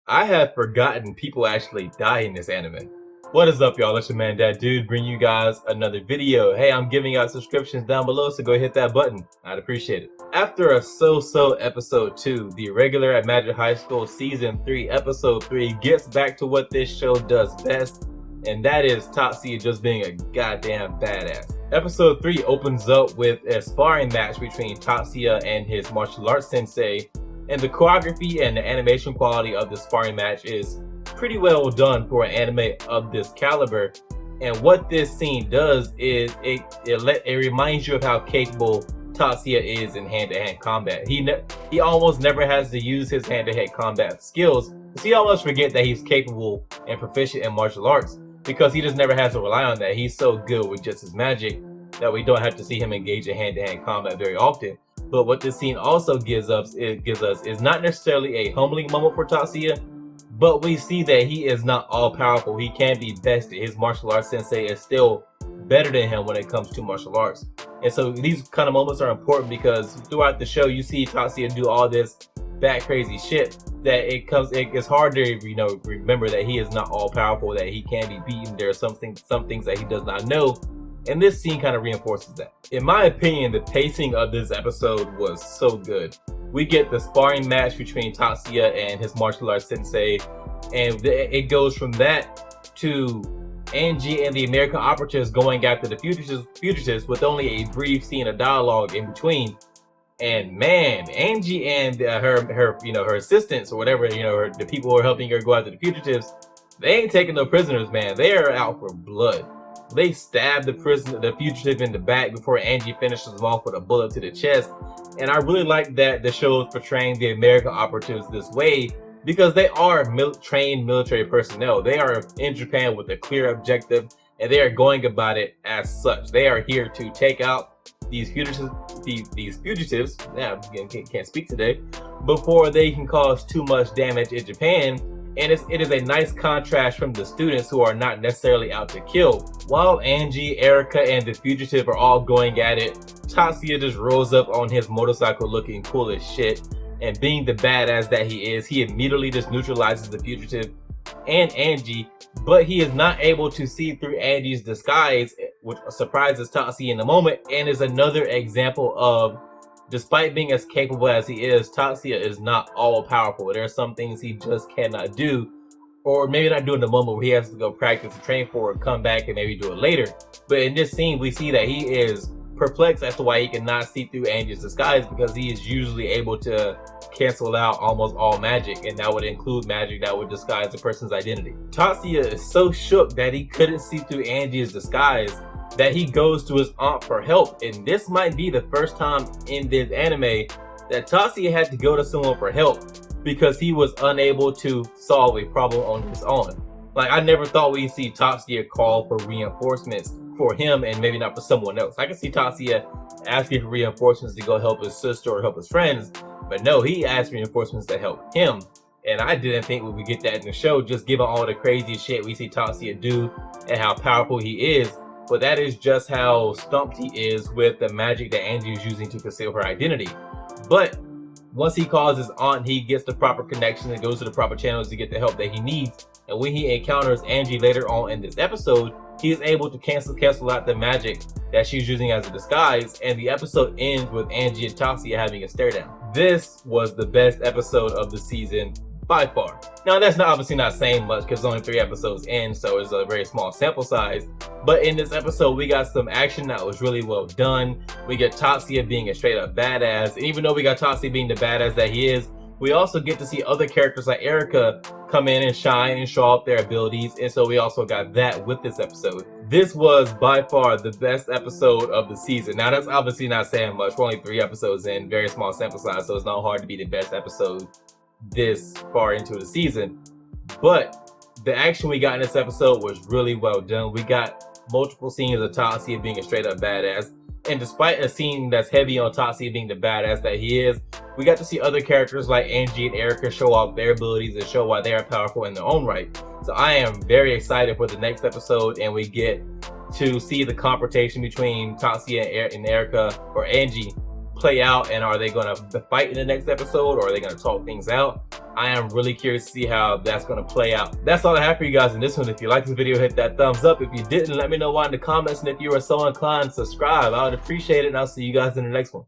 I have forgotten people actually die in this anime. What is up, y'all? It's your man, That Dude, bringing you guys another video. Hey, I'm giving out subscriptions down below, so go hit that button. I'd appreciate it. After a so-so episode 2, the Irregular at Magic High School season 3, episode 3 gets back to what this show does best, and that is Tatsuya just being a goddamn badass. Episode 3 opens up with a sparring match between Tatsuya and his martial arts sensei, and the choreography and the animation quality of the sparring match is pretty well done for an anime of this caliber. And what this scene does is it reminds you of how capable Tatsuya is in hand-to-hand combat. He almost never has to use his hand-to-hand combat skills, because he almost forget that he's capable and proficient in martial arts, because he just never has to rely on that. He's so good with just his magic that we don't have to see him engage in hand-to-hand combat very often. But what this scene also gives us is not necessarily a humbling moment for Tatsuya, but we see that he is not all-powerful. He can be bested. His martial arts sensei is still better than him when it comes to martial arts. And so these kind of moments are important, because throughout the show you see Tatsuya do all this bat crazy shit that it's hard to remember that he is not all-powerful, that he can be beaten. There are some things that he does not know. And this scene kind of reinforces that. In my opinion, the pacing of this episode was so good. We get the sparring match between Tatsuya and his martial arts sensei, and it goes from that to Angie and the American operatives going after the fugitives with only a brief scene of dialogue in between. And man, Angie and her assistants or whatever, the people who are helping her go after the fugitives, they ain't taking no prisoners, man. They are out for blood. They stab the fugitive in the back before Angie finishes him off with a bullet to the chest. And I really like that the show is portraying the American operatives this way, because they are trained military personnel. They are in Japan with a clear objective, and they are going about it as such. They are here to take out these fugitives. Yeah, can't speak today. Before they can cause too much damage in Japan. And it is a nice contrast from the students, who are not necessarily out to kill. While Angie, Erica, and the fugitive are all going at it, Tatsuya just rolls up on his motorcycle looking cool as shit. And being the badass that he is, he immediately just neutralizes the fugitive and Angie. But he is not able to see through Angie's disguise, which surprises Tatsuya in the moment, and is another example of, despite being as capable as he is, Tatsuya is not all-powerful. There are some things he just cannot do, or maybe not do in the moment where he has to go practice and train for it, come back and maybe do it later. But in this scene, we see that he is perplexed as to why he cannot see through Angie's disguise, because he is usually able to cancel out almost all magic, and that would include magic that would disguise a person's identity. Tatsuya is so shook that he couldn't see through Angie's disguise that he goes to his aunt for help. And this might be the first time in this anime that Tatsuya had to go to someone for help, because he was unable to solve a problem on his own. Like, I never thought we'd see Tatsuya call for reinforcements for him and maybe not for someone else. I can see Tatsuya asking for reinforcements to go help his sister or help his friends, but no, he asked reinforcements to help him. And I didn't think we would get that in the show, just given all the crazy shit we see Tatsuya do and how powerful he is. But that is just how stumped he is with the magic that Angie is using to conceal her identity. But once he calls his aunt, he gets the proper connection and goes to the proper channels to get the help that he needs. And when he encounters Angie later on in this episode, he is able to cancel out the magic that she's using as a disguise. And the episode ends with Angie and Tatsuya having a stare down. This was the best episode of the season by far. Now, that's obviously not saying much, because only 3 episodes in, so it's a very small sample size. But in this episode, we got some action that was really well done. We get Tatsuya being a straight up badass. And even though we got Tatsuya being the badass that he is, we also get to see other characters like Erica come in and shine and show off their abilities. And so we also got that with this episode. This was by far the best episode of the season. Now, that's obviously not saying much. We're only 3 episodes in, very small sample size, so it's not hard to be the best episode this far into the season. But the action we got in this episode was really well done. We got multiple scenes of Tatsuya being a straight up badass, and despite a scene that's heavy on Tatsuya being the badass that he is, we got to see other characters like Angie and Erica show off their abilities and show why they are powerful in their own right. So I am very excited for the next episode, and we get to see the confrontation between Tatsuya and Erica, or Angie, play out, and are they going to fight in the next episode, or are they going to talk things out? I am really curious to see how that's going to play out. That's all I have for you guys in this one. If you liked this video, hit that thumbs up. If you didn't, let me know why in the comments, and if you are so inclined, subscribe. I would appreciate it, and I'll see you guys in the next one.